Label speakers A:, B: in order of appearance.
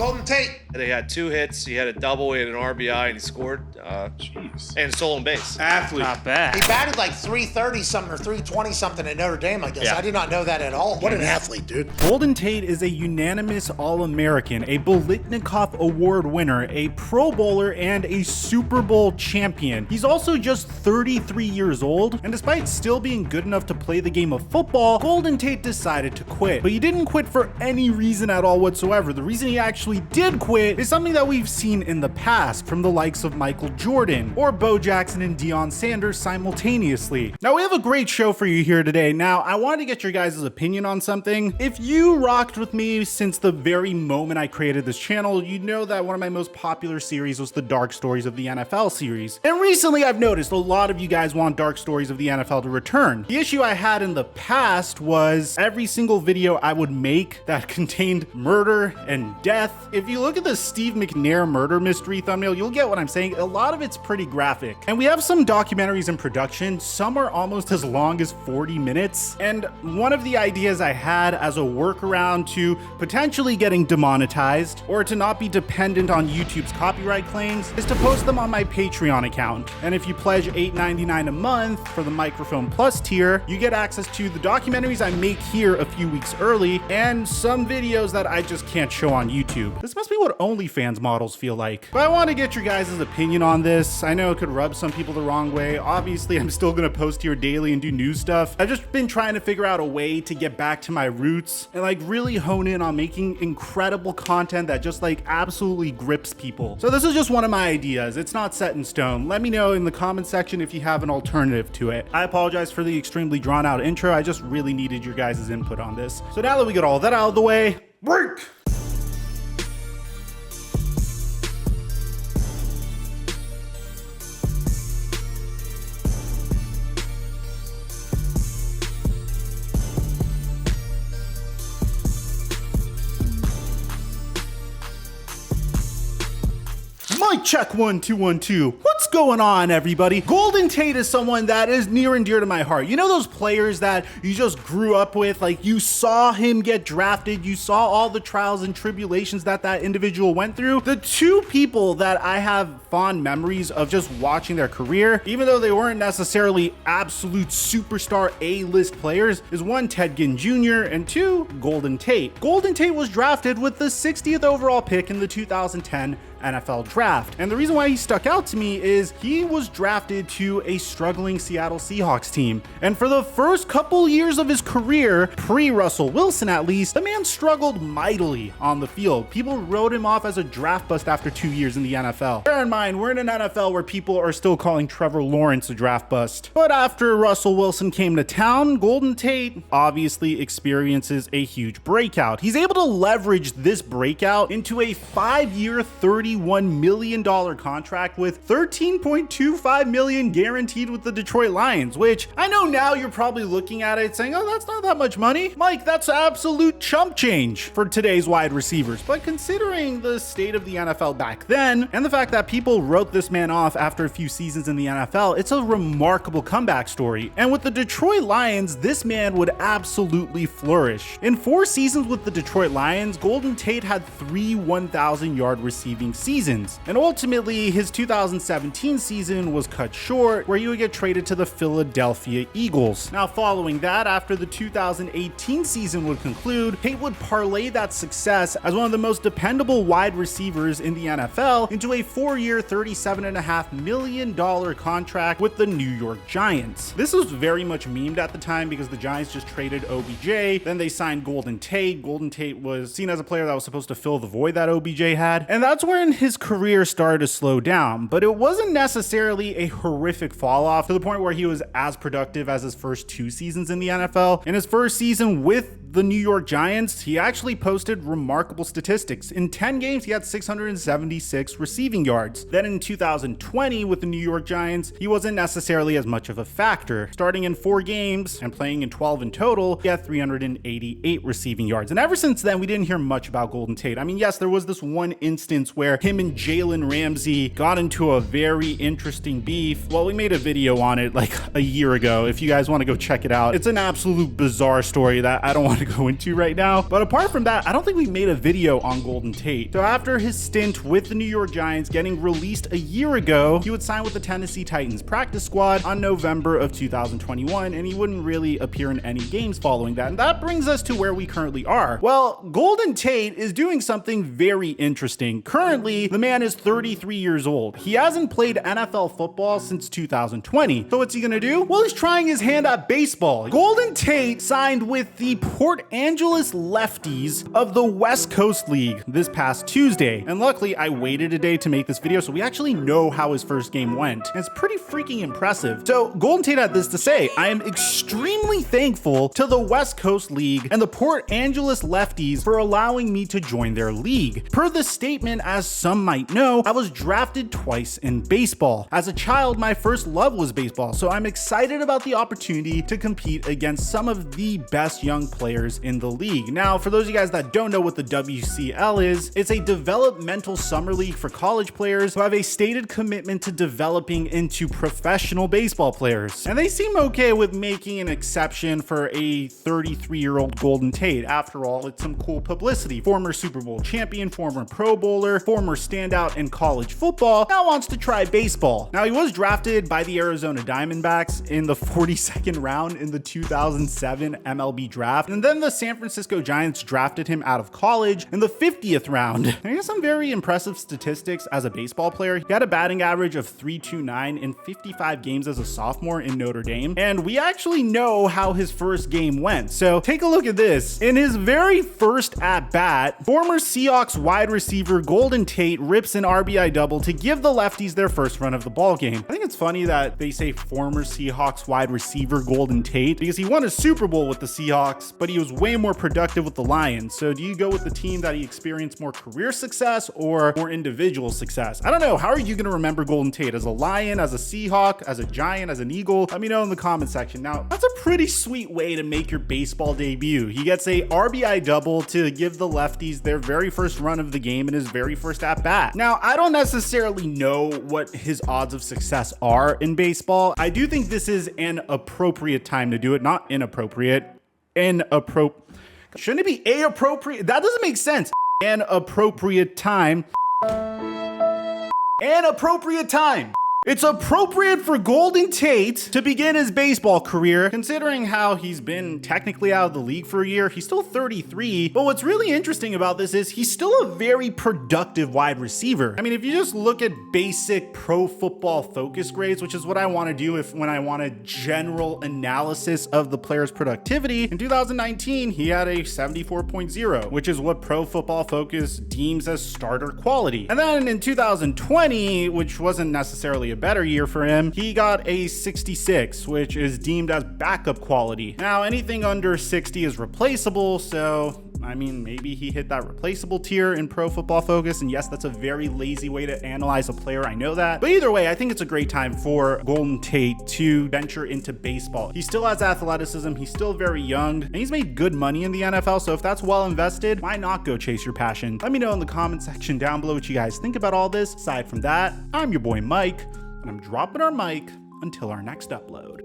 A: Golden Tate.
B: They had 2 hits. He had a double and an RBI, and he scored. And stolen base.
A: Athlete.
C: Not bad.
D: He batted like 330 something or 320 something at Notre Dame, I guess.
B: Yeah.
D: I did not know that at all. What an athlete, dude.
E: Golden Tate is a unanimous All-American, a Bolitnikoff Award winner, a Pro Bowler, and a Super Bowl champion. He's also just 33 years old, and despite still being good enough to play the game of football, Golden Tate decided to quit. But he didn't quit for any reason at all whatsoever. The reason he actually did quit is something that we've seen in the past from the likes of Michael Jordan or Bo Jackson and Deion Sanders simultaneously. Now, we have a great show for you here today. Now, I wanted to get your guys' opinion on something. If you rocked with me since the very moment I created this channel, you know that one of my most popular series was the Dark Stories of the NFL series. And recently I've noticed a lot of you guys want Dark Stories of the NFL to return. The issue I had in the past was every single video I would make that contained murder and death. If you look at the Steve McNair murder mystery thumbnail, you'll get what I'm saying. A lot of it's pretty graphic. And we have some documentaries in production. Some are almost as long as 40 minutes. And one of the ideas I had as a workaround to potentially getting demonetized or to not be dependent on YouTube's copyright claims is to post them on my Patreon account. And if you pledge $8.99 a month for the Microphone Plus tier, you get access to the documentaries I make here a few weeks early and some videos that I just can't show on YouTube. This must be what OnlyFans models feel like. But I want to get your guys' opinion on this. I know it could rub some people the wrong way. Obviously, I'm still going to post here daily and do new stuff. I've just been trying to figure out a way to get back to my roots and like really hone in on making incredible content that just like absolutely grips people. So this is just one of my ideas. It's not set in stone. Let me know in the comment section if you have an alternative to it. I apologize for the extremely drawn out intro. I just really needed your guys' input on this. So now that we got all that out of the way, break! Mic check 1 2 1 2. What's going on, everybody? Golden Tate is someone that is near and dear to my heart. You know those players that you just grew up with? Like you saw him get drafted, you saw all the trials and tribulations that that individual went through. The 2 people that I have fond memories of just watching their career, even though they weren't necessarily absolute superstar A-list players, is 1, Ted Ginn Jr., and 2, Golden Tate. Golden Tate was drafted with the 60th overall pick in the 2010 NFL draft. And the reason why he stuck out to me is he was drafted to a struggling Seattle Seahawks team. And for the first couple years of his career, pre-Russell Wilson at least, the man struggled mightily on the field. People wrote him off as a draft bust after 2 years in the NFL. Bear in mind, we're in an NFL where people are still calling Trevor Lawrence a draft bust. But after Russell Wilson came to town, Golden Tate obviously experiences a huge breakout. He's able to leverage this breakout into a 5-year, $31 million contract with $13.25 million guaranteed with the Detroit Lions, which I know now you're probably looking at it saying, oh, that's not that much money. Mike, that's absolute chump change for today's wide receivers. But considering the state of the NFL back then and the fact that people wrote this man off after a few seasons in the NFL, it's a remarkable comeback story. And with the Detroit Lions, this man would absolutely flourish. In 4 seasons with the Detroit Lions, Golden Tate had 3 1,000-yard receiving seasons. And ultimately, his 2017 season was cut short, where he would get traded to the Philadelphia Eagles. Now, following that, after the 2018 season would conclude, Tate would parlay that success as one of the most dependable wide receivers in the NFL into a 4-year, $37.5 million contract with the New York Giants. This was very much memed at the time because the Giants just traded OBJ, then they signed Golden Tate. Golden Tate was seen as a player that was supposed to fill the void that OBJ had, and that's when his career started to slow down. But it wasn't necessarily a horrific fall off to the point where he was as productive as his first 2 seasons in the NFL. In his first season with the New York Giants, he actually posted remarkable statistics. In 10 games, he had 676 receiving yards. Then in 2020 with the New York Giants, he wasn't necessarily as much of a factor. Starting in 4 games and playing in 12 in total, he had 388 receiving yards. And ever since then, we didn't hear much about Golden Tate. I mean, yes, there was this one instance where him and Jalen Ramsey got into a very interesting beef. Well, we made a video on it like a year ago. If you guys want to go check it out, it's an absolute bizarre story that I don't want to go into right now. But apart from that, I don't think we made a video on Golden Tate. So after his stint with the New York Giants getting released a year ago, he would sign with the Tennessee Titans practice squad on November of 2021, and he wouldn't really appear in any games following that. And that brings us to where we currently are. Well, Golden Tate is doing something very interesting. Currently, the man is 33 years old. He hasn't played NFL football since 2020. So what's he gonna do? Well, he's trying his hand at baseball. Golden Tate signed with the Port Angeles Lefties of the West Coast League this past Tuesday. And luckily, I waited a day to make this video, so we actually know how his first game went. And it's pretty freaking impressive. So Golden Tate had this to say: I am extremely thankful to the West Coast League and the Port Angeles Lefties for allowing me to join their league. Per the statement, as some might know, I was drafted twice in baseball. As a child, my first love was baseball, so I'm excited about the opportunity to compete against some of the best young players in the league. Now, for those of you guys that don't know what the WCL is, it's a developmental summer league for college players who have a stated commitment to developing into professional baseball players. And they seem okay with making an exception for a 33-year-old Golden Tate. After all, it's some cool publicity. Former Super Bowl champion, former Pro Bowler, former standout in college football, now wants to try baseball. Now, he was drafted by the Arizona Diamondbacks in the 42nd round in the 2007 MLB draft. And then the San Francisco Giants drafted him out of college in the 50th round. And he has some very impressive statistics as a baseball player. He had a batting average of .329 in 55 games as a sophomore in Notre Dame. And we actually know how his first game went. So take a look at this. In his very first at-bat, former Seahawks wide receiver Golden Tate rips an RBI double to give the lefties their first run of the ball game. I think it's funny that they say former Seahawks wide receiver Golden Tate because he won a Super Bowl with the Seahawks, but he was way more productive with the Lions. So do you go with the team that he experienced more career success or more individual success? I don't know. How are you going to remember Golden Tate? As a Lion, as a Seahawk, as a Giant, as an Eagle? Let me know in the comment section. Now, that's a pretty sweet way to make your baseball debut. He gets a RBI double to give the lefties their very first run of the game in his very first at bat. Now, I don't necessarily know what his odds of success are in baseball. I do think this is an appropriate time to do it, not inappropriate. Shouldn't it be appropriate? That doesn't make sense. An appropriate time. An appropriate time. It's appropriate for Golden Tate to begin his baseball career, considering how he's been technically out of the league for a year. He's still 33, but what's really interesting about this is he's still a very productive wide receiver. I mean, if you just look at basic pro football focus grades, which is what I want to do when I want a general analysis of the player's productivity, in 2019, he had a 74.0, which is what Pro Football Focus deems as starter quality. And then in 2020, which wasn't necessarily a better year for him, he got a 66, which is deemed as backup quality. Now, anything under 60 is replaceable, so I mean, maybe he hit that replaceable tier in Pro Football Focus, and yes, that's a very lazy way to analyze a player, I know that. But either way, I think it's a great time for Golden Tate to venture into baseball. He still has athleticism, he's still very young, and he's made good money in the NFL, so if that's well invested, why not go chase your passion? Let me know in the comment section down below what you guys think about all this. Aside from that, I'm your boy Mike, and I'm dropping our mic until our next upload.